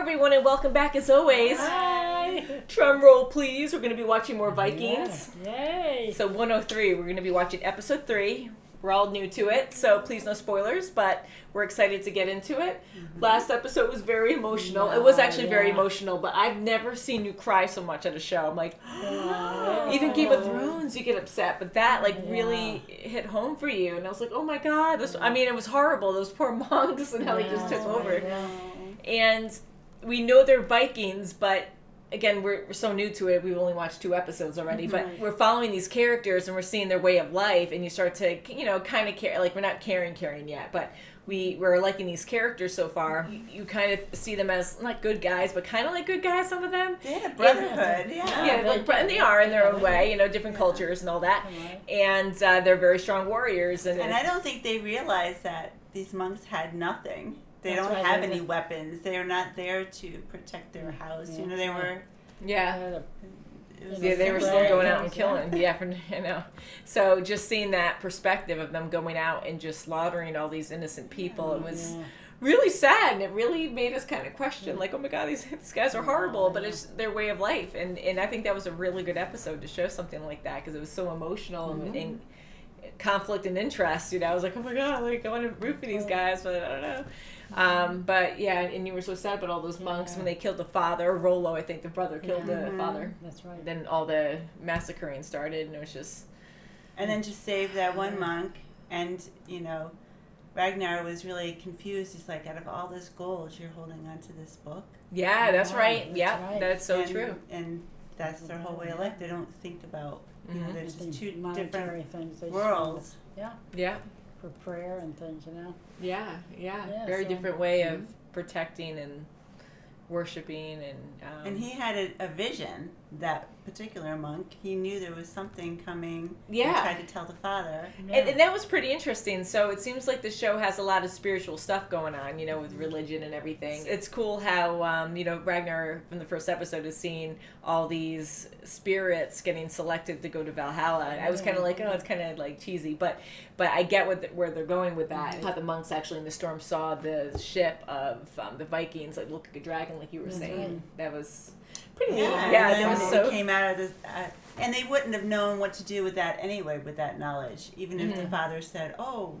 everyone, and welcome back as always. Hi. Drum roll, please. We're going to be watching more Vikings. Yeah. Yay. So 103, we're going to be watching episode 3. We're all new to it, so please no spoilers, but we're excited to get into it. Mm-hmm. Last episode was very emotional. It was actually very emotional, but I've never seen you cry so much at a show. I'm like, even Game of Thrones, you get upset, but that really hit home for you. And I was like, oh my God. It was horrible. Those poor monks and how they just took over. And we know they're Vikings, but again, we're so new to it. We've only watched 2 episodes already, but we're following these characters and we're seeing their way of life, and you start to, kind of care. Like, we're not caring yet, but we're liking these characters so far. You kind of see them as not good guys, but kind of like good guys. Some of them. They had a brotherhood, and they are in their own way. Different cultures and all that, and they're very strong warriors. And I don't think they realized that these monks had nothing. They don't have any weapons. They are not there to protect their house. They were. They were still going out and killing. So just seeing that perspective of them going out and just slaughtering all these innocent people, it was really sad, and it really made us kind of question, like, oh my God, these guys are horrible, but it's their way of life. And I think that was a really good episode to show something like that, because it was so emotional and conflict and interest. I was like, oh my God, like, I want to root for these guys, but I don't know. And you were so sad about all those monks when they killed the father. Rollo, I think the brother killed the father. That's right. Then all the massacring started, and it was just. And then to save that one monk, and Ragnar was really confused. He's like, out of all this gold, you're holding on to this book. Yeah, that's right. Yeah, that's so true. And that's their whole way of life. They don't think about. There's just 2 different things. worlds. Yeah. For prayer and things, Yeah. Very different way of protecting and worshiping. And he had a vision, that particular monk. He knew there was something coming. He tried to tell the father. And that was pretty interesting. So it seems like the show has a lot of spiritual stuff going on, with religion and everything. It's cool how, Ragnar from the first episode is seeing all these spirits getting selected to go to Valhalla. I was kind of like, oh, it's kind of like cheesy, but I get where they're going with that. How the monks actually in the storm saw the ship of the Vikings like look like a dragon, like you were saying. That was pretty neat. That was so. They came out of this, and they wouldn't have known what to do with that anyway. With that knowledge, even if the father said, "Oh,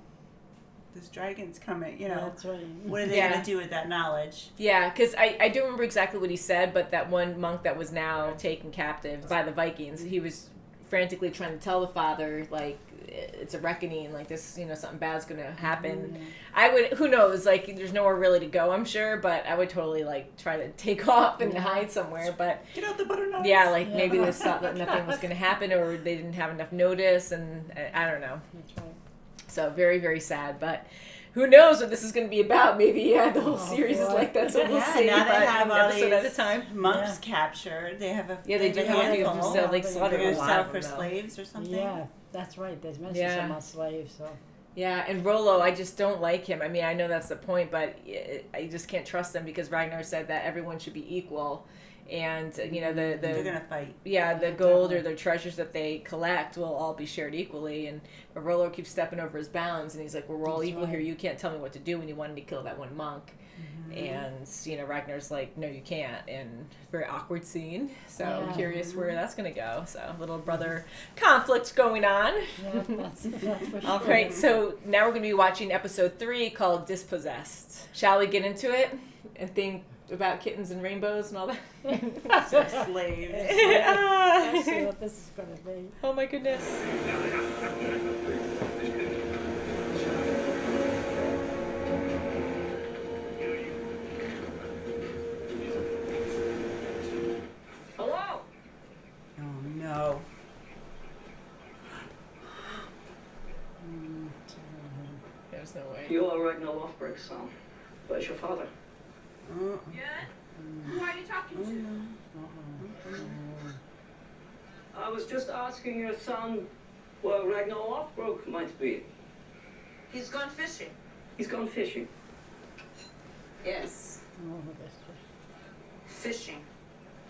this dragon's coming," That's right. What are they going to do with that knowledge? Yeah, because I do remember exactly what he said, but that one monk that was now taken captive by the Vikings, he was frantically trying to tell the father, like, it's a reckoning, like this, something bad's gonna happen. I would, who knows, like, there's nowhere really to go, I'm sure, but I would totally, like, try to take off and hide somewhere, but get out the butternut. Maybe they thought that nothing was gonna happen, or they didn't have enough notice, and I don't know. That's right. So very, very sad, but who knows what this is going to be about? Maybe the whole series is like that, so we'll see. Now they have all episode at a time. Monks captured. They have a they do have a handful. So like They're going to sell for slaves or something. Yeah, that's right. There's mentions about slaves. So. Yeah, and Rollo, I just don't like him. I mean, I know that's the point, but I just can't trust him because Ragnar said that everyone should be equal. And they're gonna fight. Yeah, the gold or the treasures that they collect will all be shared equally. And Rollo keeps stepping over his bounds, and he's like, "Well, we're all equal here. You can't tell me what to do." When you wanted to kill that one monk, and Ragnar's like, "No, you can't." And very awkward scene. So I'm curious where that's gonna go. So little brother conflict going on. Yeah, that's for sure. All right, so now we're gonna be watching episode 3 called Dispossessed. Shall we get into it and think about kittens and rainbows and all that? Slaves. Let's see what this is going to be. Oh my goodness. Hello? Oh no. There's no way. You are Ragnar Lothbrok's son. Where's your father? Who are you talking to? I was just asking your son where Ragnar Lothbrok might be. He's gone fishing. He's gone fishing. Yes. Fishing.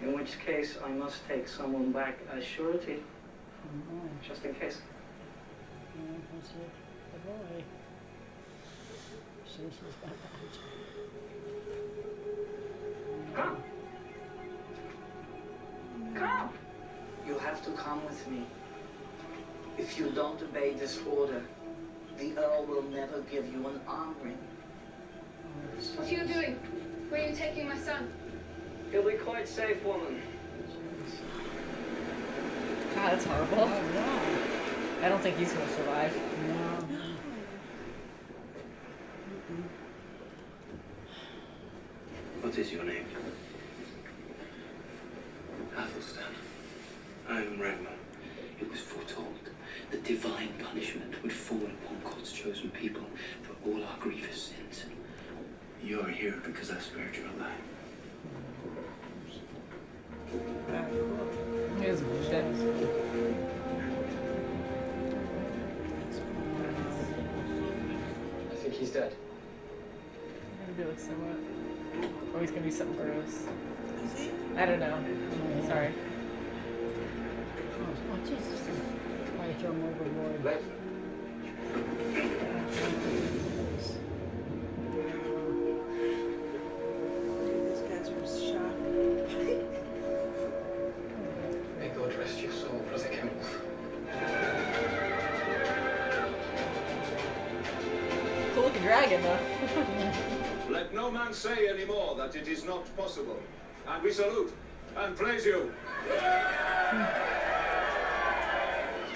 In which case, I must take someone back as surety. Just in case. come with me. If you don't obey this order, the Earl will never give you an arm ring. What are you doing? Where are you taking my son? He'll be quite safe, woman. God, that's horrible. Oh, no. I don't think he's gonna survive. No. What is your name? Athelstan. I am Ragnar. It was foretold that divine punishment would fall upon God's chosen people for all our grievous sins. You are here because I spared your life. He is bullshit. I think he's dead. Maybe it looks somewhat. Or he's gonna be something gross. Is he? I don't know. Sorry. Oh, Jesus. Why you throw him overboard? Let These guys are shocked. May God rest your soul, Brother Campbell. Cool looking dragon, though. Let no man say any more that it is not possible. And we salute and praise you.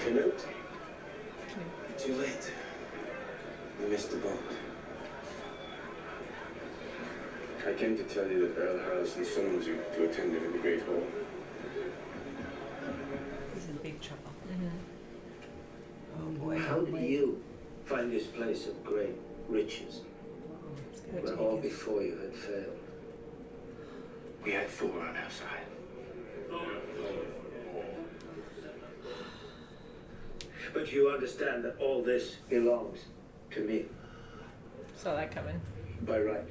Canute? Too late. We missed the boat. I came to tell you that Earl Harrison summons you to attend him in the Great Hall. He's in big trouble. Mm-hmm. Oh boy. How did you find this place of great riches, where all before you had failed? We had 4 on our side. But you understand that all this belongs to me, Saw that coming. by right.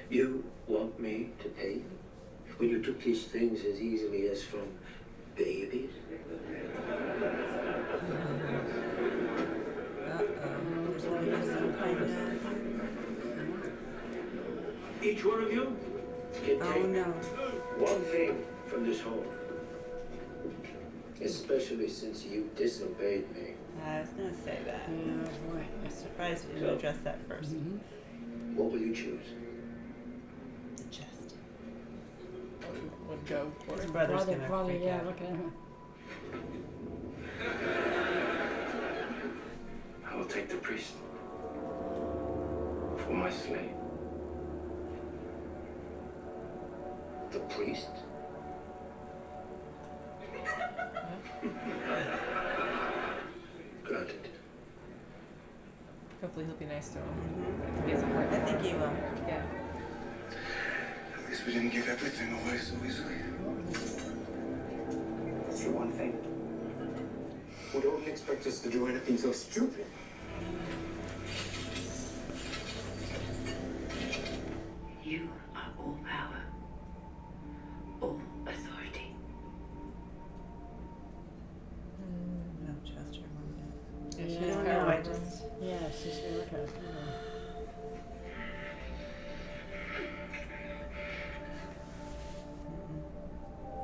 You want me to pay you when you took these things as easily as from babies? There's always some kind of... Each one of you can Oh take no. one thing from this home. Especially since you disobeyed me. I was gonna say that. Oh, boy. I'm surprised you didn't address that first. What will you choose? The chest. Would go for His it. brother's gonna Brother, freak yeah, out. look at him. I will take the priest for my slave. The priest? Granted. Hopefully he'll be nice to him. I think he has a heart. I think he will. Yeah. At least we didn't give everything away so easily. That's the one thing. We don't expect us to do anything so stupid. You are all power, all authority. Don't trust her one bit. Yeah, I she's don't know. I powerful. just. Yeah, she's gonna look at it.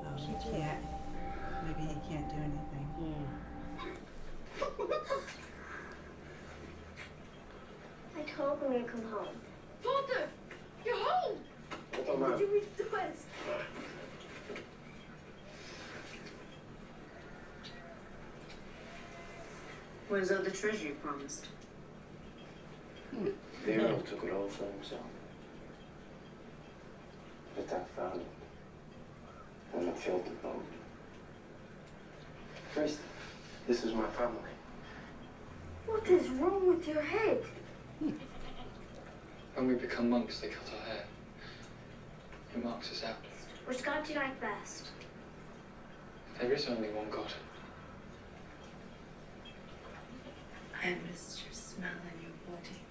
Oh, he can't. Maybe he can't do anything. Yeah. I told him to come home. Father, you're home. Did you reach the west? Where's all the treasure you promised? The Earl took it all for himself. But I found it when I filled the boat. First, this is my family. What is wrong with your head? When we become monks, they cut our hair. It marks us out. Which god do you like best? There is only one God. I missed your smell in your body.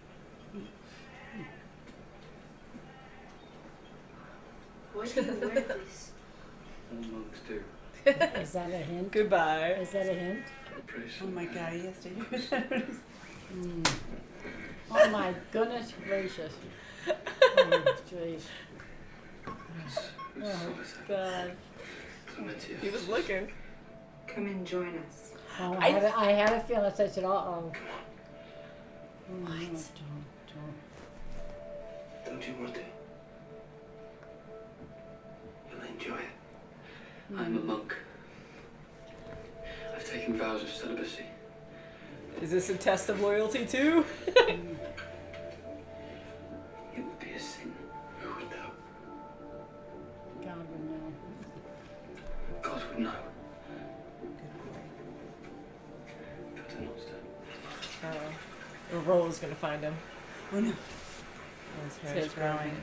Why do you wear this? All monks do. Is that a hint? Goodbye. Is that a hint? Oh my god, he has to hear that. Oh my goodness gracious. Oh, jeez. Oh, God. He was looking. Come and join us. Oh, I had a feeling. I said, uh-oh. What? Don't. Don't you want to? You'll enjoy it. I'm a monk. I've taken vows of celibacy. Is this a test of loyalty too? It would be a sin. Who would know? God would know. God would know. Paternoster. Or Rolla's gonna find him. Oh no. His His hair's growing.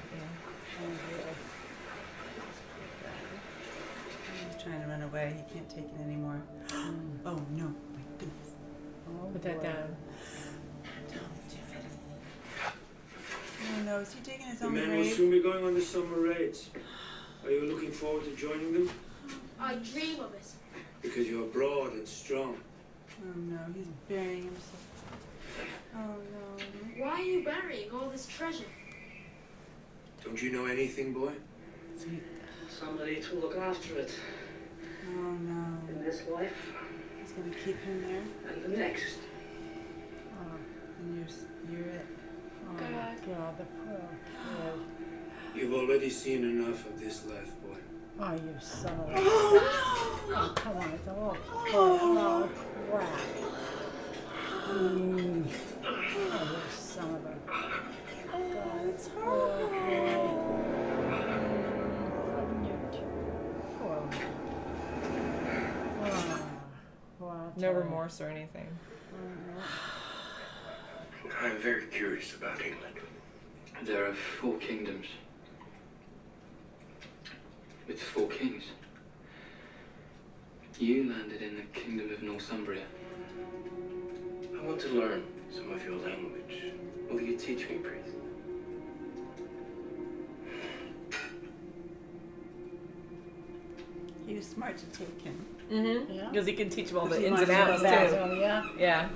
He's trying to run away. He can't take it anymore. Oh no. My goodness. Oh, Put that boy. down. Oh no. Is he digging his The own men will grave? soon be going on the summer raids. Are you looking forward to joining them? I dream of it. Because you're broad and strong. Oh no. He's burying himself. Oh no. Why are you burying all this treasure? Don't you know anything, boy? Somebody to look after it Oh no. in this life He's gonna keep him there. and the next. Oh, And you're it. God, the poor kid. You've already seen enough of this life, boy. Oh, you son of a... Oh, come on, it's all oh, crap. Oh, you son of a... God, it's horrible. No remorse or anything. I'm very curious about England. There are 4 kingdoms. With 4 kings. You landed in the kingdom of Northumbria. I want to learn some of your language. Will you teach me, priest? He was smart to take him. Mm-hmm. Yeah. Because he can teach him all the He ins and wants to outs go too. Oh, yeah. Yeah.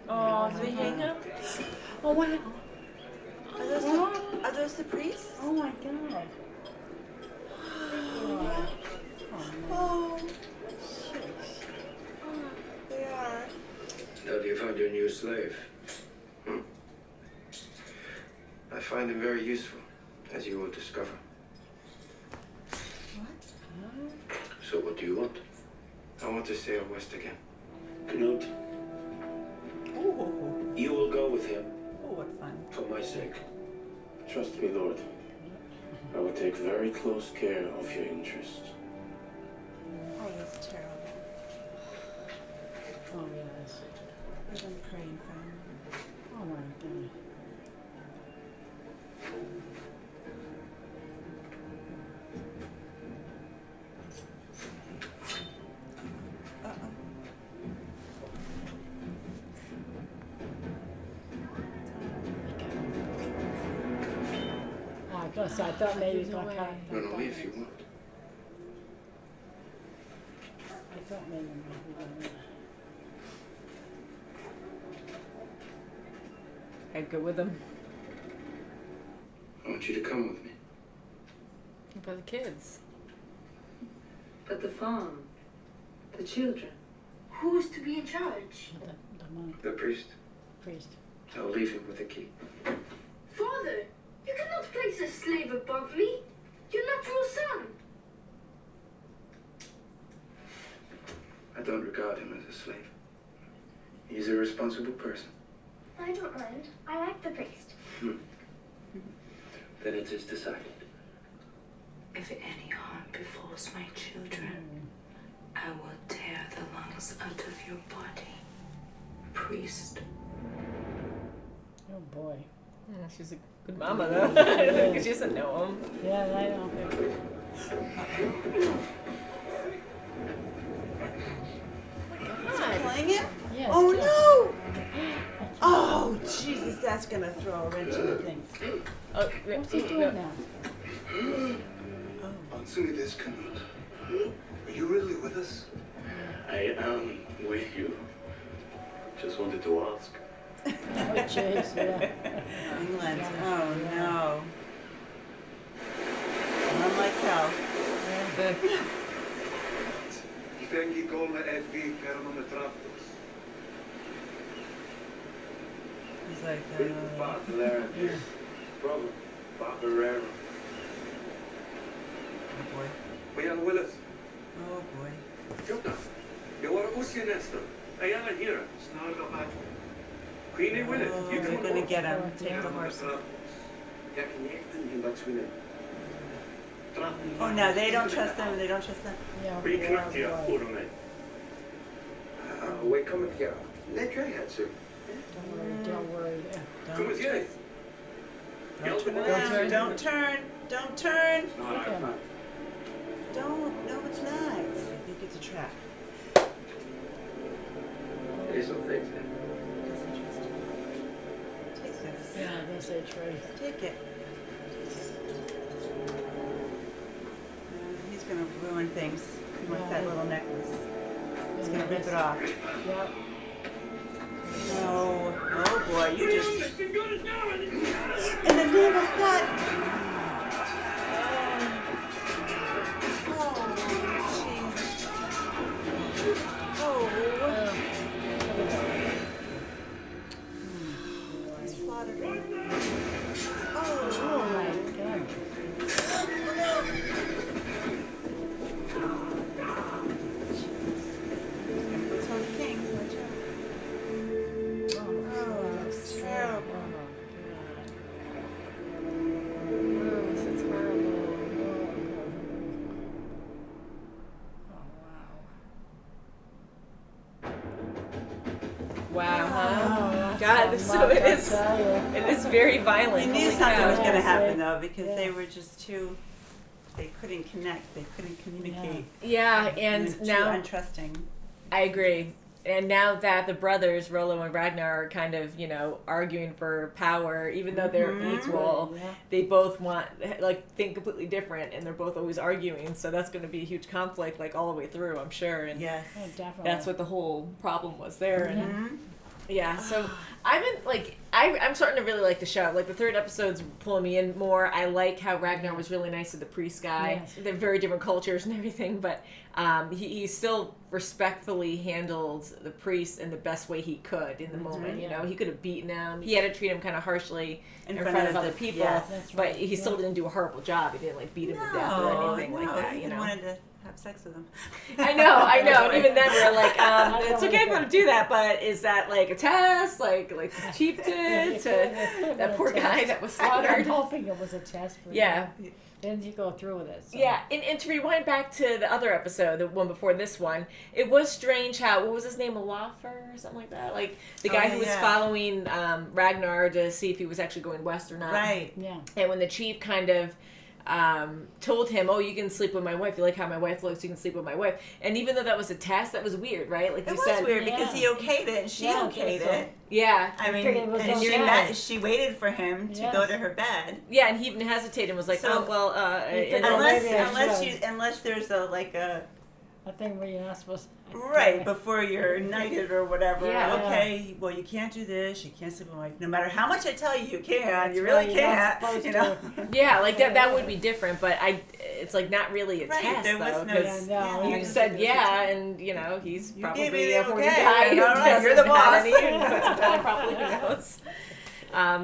Oh, did he hang up? Oh, what? Are those the priests? Oh, my God. Oh, Jeez. they are. How do you find your new slave? I find him very useful, as you will discover. What? So what do you want? I want to sail west again. Knut, Oh, you will go with him what fun. for my sake. Trust me, Lord. I will take very close care of your interests. Oh, that's terrible. Oh, yes. I've been praying for him. Oh, my God. Uh-oh. Oh, I guess I thought maybe it's like Run away if you want. I thought maybe it might be I'd go with him. I want you to come with me. For the kids. But the farm, the children. Who is to be in charge? the monk The priest. priest. I'll leave him with the key. Father, you cannot place a slave above me. Your natural son. I don't regard him as a slave. He's a responsible person. I don't mind. I like the priest. Then it is decided. If any harm befalls my children, I will tear the lungs out of your body. Priest. Oh, boy. Yeah, she's a good mama though. Because she doesn't know him. Yeah, I know. Playing it? Yes, Oh yes. no! Oh Jesus, that's gonna throw a wrench into things. Oh, What's he doing now? Answer me this, Knut. Are you really with us? I am with you. Just wanted to ask. Oh, jeez, yeah. England. Oh no. Run like hell. tengi kolle e vi fermo traptos. He's like, Brother, Barbarero. oh boy. Bayan Willis. Oh boy. Jutta. You are Usia Nestor. Ayana Hira. Snarga Batu. Queenie Willis. Oh, You they're can gonna get him. Take the horses. Geknichten in Batswinen. Oh no, they don't trust them. They don't trust them. Yeah, Be boy, quick, dear. boy. Hold on, mate. We're coming here. Let your head, sir. Don't worry. Come with you. Don't turn around. Don't turn. Don't turn. No, I'm not. Don't. No, it's not. I think it's a trap. There's some things there. Take this. Yeah, they say Trey. Take it. He's gonna ruin things. He wants that little necklace. He's gonna rip it off. Yep. No. Oh boy, you just. In the name of God. Oh, jeez. Oh. He slaughtered him. Oh Oh. my God. It's on the king. Watch out. Oh, that's terrible. Gross, it's horrible. Wow, huh? Oh, that's God, so so much, it I is. tell you. It is very We violent. knew Holy something cow. was going to Yeah, happen see? though because they Yeah. were just too. They couldn't connect. They couldn't communicate. Yeah, They and were too now untrusting. I agree. And now that the brothers, Rollo and Ragnar, are kind of, arguing for power, even though they're equal, Yeah. they both think completely different, and they're both always arguing. So that's going to be a huge conflict, all the way through, I'm sure. And Yes. Oh, definitely. that's what the whole problem was there. And Mhm. yeah, so I'm starting to really like the show. The third episode's pulling me in more. I like how Ragnar was really nice to the priest guy. Yes. They're very different cultures and everything, but he still respectfully handled the priest in the best way he could in the moment. Yeah. He could have beaten him. He had to treat him kind of harshly in front of the- other people, yes. That's but right. he still Yeah. didn't do a horrible job. He didn't beat him to death or anything like that. He wanted to have sex with him. I know. And even then we were like, it's okay if I'm gonna do that, but is that a test? Like the chief did to that poor guy that was I'm slaughtered? hoping it was a test. For Yeah. you. Didn't you go through with it? So. Yeah, and to rewind back to the other episode, the one before this one, it was strange how, what was his name, Olafur or something like that? The guy who was following Ragnar to see if he was actually going west or not. Right. Yeah. And when the chief kind of told him, oh, you can sleep with my wife, you like how my wife looks, you can sleep with my wife. And even though that was a test, that was weird, right? It was weird because he okayed it and she okayed it. Yeah. I mean, figured it was and okay. she waited for him to go to her bed. Yeah, and he even hesitated and was like, So, oh, well, figured unless unless there's a thing where you're not supposed to. right before you're knighted or whatever. Yeah. Okay, well you can't do this. You can't sleep with my wife. No matter how much I tell you, you can. That's You really right, you're not can't. supposed You know. Yeah, that would be different, but it's not really a Right, test there was though, no- because no, you yeah. said yeah, and he's You probably gave me the a horny okay, guy who all right, doesn't you're the have boss. any and puts it down properly, who knows.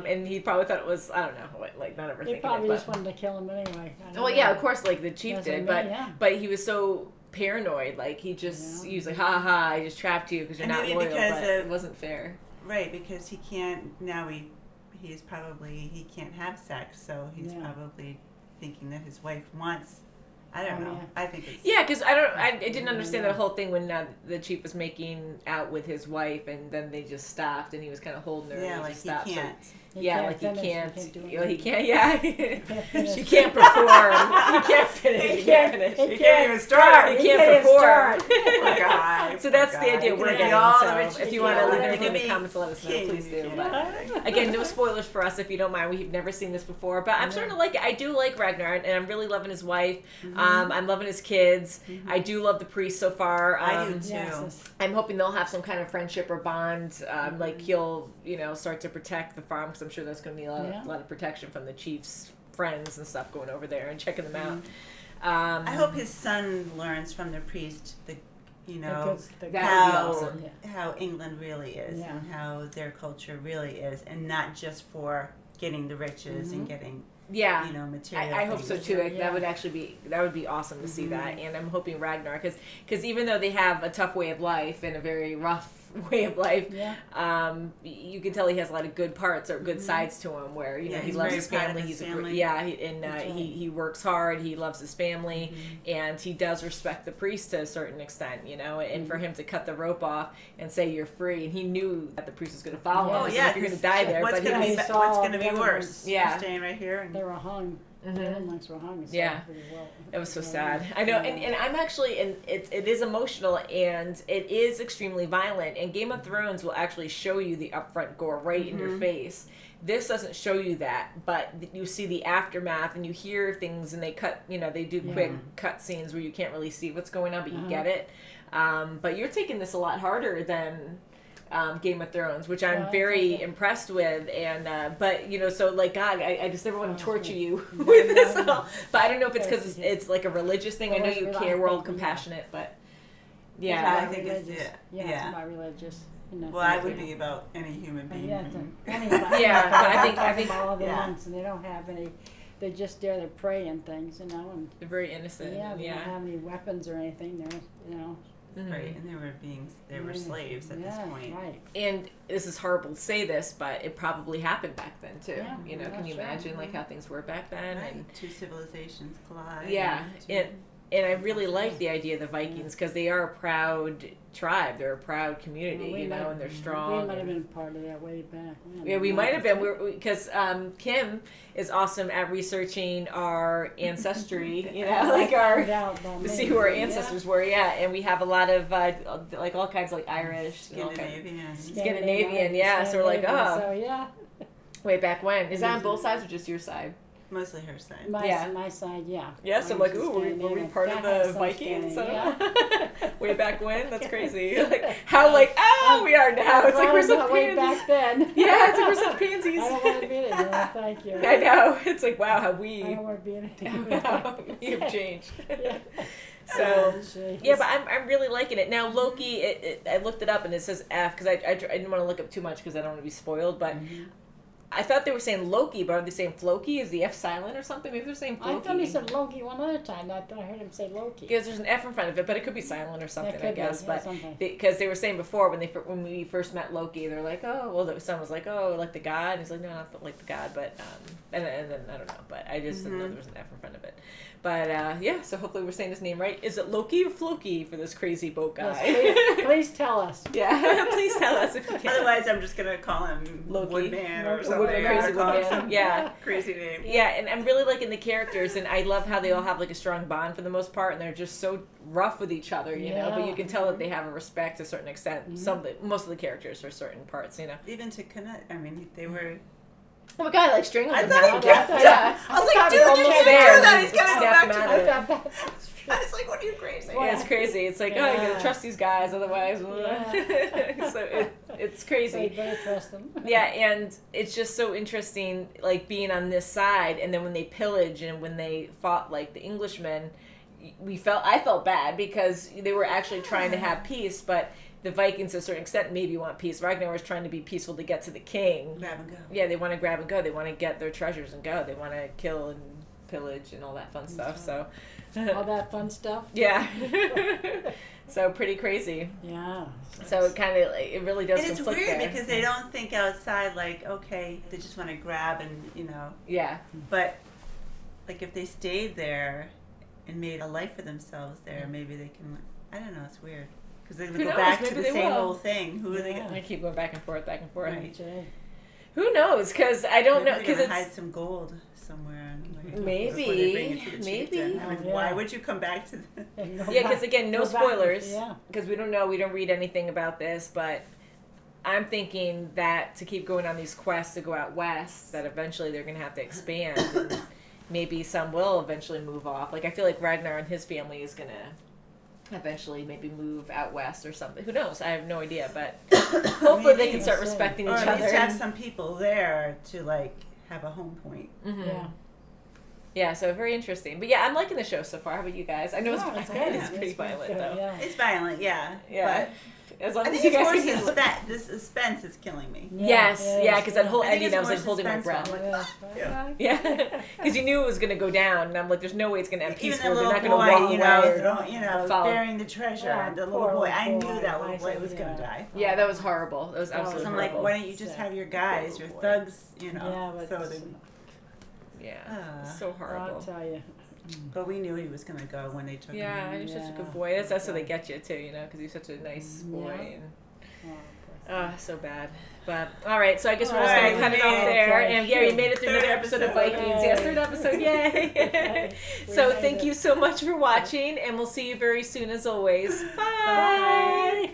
And he probably thought it was, I don't know, not They overthinking probably it, just but wanted to kill him anyway. I don't well, know. yeah, of course, the chief That's what I did, mean, yeah. but he was so paranoid, he just he was like, ha ha ha, I just trapped you because you're And not maybe loyal, because but it wasn't fair. Right, because he can't now. He can't have sex, so he's probably thinking that his wife wants. I don't know. Yeah. I think it's Yeah, because I didn't understand that whole thing when the chief was making out with his wife, and then they just stopped, and he was kind of holding her. Yeah, and like just he stopped, so- can't. Yeah, finish, he can't. do He anything. can't. Yeah, finish. she can't perform. He can't finish. He can't finish. He can't even start. He can't perform. Poor guy. So that's the idea we're getting. So if you want to leave Yeah. anything in the comments, let us know. Please do. But again, no spoilers for us if you don't mind. We've never seen this before, but I'm starting to like it. I do like Ragnar, and I'm really loving his wife. I'm loving his kids. I do love the priest so far. I do too. Yes, I'm hoping they'll have some kind of friendship or bond. He'll, start to protect the farm, because I'm sure there's going to be a lot of protection from the chief's friends and stuff going over there and checking them out. I hope his son learns from the priest the you know, That would be how awesome. how England really is Yeah. and how their culture really is, and not just for getting the riches and getting Yeah, you know, material. I hope so things. too. Yeah. That would actually be awesome to see that, and I'm hoping Ragnar, because even though they have a tough way of life and a very rough way of life, you can tell he has a lot of good parts or good sides to him. Where you know he he's loves very his proud of family. his He's family. he works hard. He loves his family, and he does respect the priest to a certain extent. You know, and for him to cut the rope off and say you're free, and he knew that the priest was going to follow him. Oh So yeah, if you're going to die there, what's but going to he be was, what's going to be the other worse? Yeah. You're staying right here. And They were hung. The other monks were hung. So Yeah. pretty well. It was so sad. I know, and I'm actually, and it is emotional, and it is extremely violent. And Game of Thrones will actually show you the upfront gore right in your face. This doesn't show you that, but you see the aftermath, and you hear things, and they cut, you know, they do quick cut scenes where you can't really see what's going on, but you get it. But you're taking this a lot harder than Game of Thrones, which I'm very impressed with, and but you know, so like God, I just never want to torture you with this all. But I don't know if it's because it's like a religious thing. I know you care, we're all compassionate, but I It's think about it's religious. It's about religious. You know, well, I would be about any human being. Yeah, but I think all of the monks, and they don't have any. They just dare to pray and things, you know, and they're very innocent. they don't have any weapons or anything. They're, you know. Right, and they were slaves at this point. Right. And this is horrible to say this, but it probably happened back then too. Yeah, you know, can you imagine like how things were back then? Right. And Two civilizations collide. yeah, and I really like the idea of the Vikings because they are a proud tribe. They're a proud community, Well, you know, and they're strong. We might have been part of that way back. Yeah, we might have been. Because Kim is awesome at researching our ancestry, you know, like to see who our ancestors were. Yeah, and we have a lot of like all kinds of like Irish, Scandinavian. Yeah, so we're like, oh, so yeah, way back when. Is that on both sides or just your side? Mostly her side. My side, yeah. Yes, I'm like, ooh, were we part of the Vikings? Way back when? That's crazy. Like, how, like, we are now. It's like we're such way back then. Yeah, it's like we're such pansies. I don't want to be in it. No, thank you. I know. It's like, wow, how we... I don't want to be in it. You've changed. Yeah. So, yeah, but I'm really liking it. Now, Loki, I looked it up, and it says F, because I didn't want to look up too much, because I don't want to be spoiled, but... I thought they were saying Loki, but are they saying Floki? Is the F silent or something? Maybe they're saying Floki. I thought he said Loki one other time. I thought I heard him say Loki. Because there's an F in front of it, but it could be silent or something, I guess. Be, but because they were saying before when we first met Loki, they're like, oh, well, someone was like, oh, like the god. And he's like, no, not like the god, but and then I don't know, but I just didn't know there was an F in front of it. But yeah, so hopefully we're saying his name right. Is it Loki or Floki for this crazy boat guy? Yes, please tell us. Yeah, please tell us if you can. Otherwise, I'm just gonna call him Loki. Woodman or something. Woodman, crazy Woodman. Yeah, crazy name. Yeah, and I'm really liking the characters, and I love how they all have like a strong bond for the most part, and they're just so rough with each other, you know. But you can tell that they have a respect to a certain extent. Most of the characters for certain parts, you know. Even to connect, I mean, they were. Oh my god, like strangled him. I was like, dude, you can't do that. He's gonna go back to I was like, what are you crazy? Yeah, it's crazy. It's like, oh, you gotta trust these guys, otherwise. So it's crazy. So you better trust them. Yeah, and it's just so interesting, like being on this side, and then when they pillage and when they fought like the Englishmen, I felt bad because they were actually trying to have peace, but the Vikings, to a certain extent, maybe want peace. Ragnar was trying to be peaceful to get to the king. Grab and go. Yeah, they want to grab and go. They want to get their treasures and go. They want to kill and pillage and all that fun stuff. So, all that fun stuff. Yeah. So pretty crazy. Yeah. So it kind of, it really does. And it's weird because they don't think outside. Like, okay, they just want to grab and Yeah. But like, if they stayed there and made a life for themselves there, maybe they can. I don't know. It's weird. Because they're going to go back to the same old thing. Who are they going to... I keep going back and forth. Right. Who knows? Because I don't know. Because it's... hide some gold somewhere. Maybe. I mean, why would you come back to the... Yeah, because again, no spoilers. Because we don't know. We don't read anything about this. But I'm thinking that to keep going on these quests to go out west, that eventually they're going to have to expand. And maybe some will eventually move off. Like, I feel like Ragnar and his family is going to... eventually maybe move out west or something. Who knows? I have no idea, but hopefully they can start respecting each other. Or at least have some people there to like have a home point. Mm-hmm. Yeah. Yeah, so very interesting. But yeah, I'm liking the show so far. How about you guys? I know it's violent. It's pretty violent, though. Yeah. It's violent, yeah. Yeah. As long I as think you it's guys more can handle it. the suspense is killing me. Yes, yeah, because that whole I think ending, it's I was more like holding my breath. suspenseful. Yeah, because you knew it was going to go down, and I'm like, there's no way it's going to end Even peaceful. the They're little not going to walk boy, away. Follow. bearing the treasure, and the little boy. I knew that little boy was going to die. Yeah, that was horrible. That was absolutely So I'm horrible. like, why don't you just have your guys, your thugs, Yeah, but so they. Yeah, so horrible. I'll tell you. But we knew he was going to go when they took him. Yeah, he was such a good boy. That's how they get you too, because he's such a nice boy. And, so bad. But all right, so I guess we're just gonna cut it off there. And yeah, we made it through another episode of Vikings. Yes, third episode, yay! So thank you so much for watching, and we'll see you very soon as always. Bye.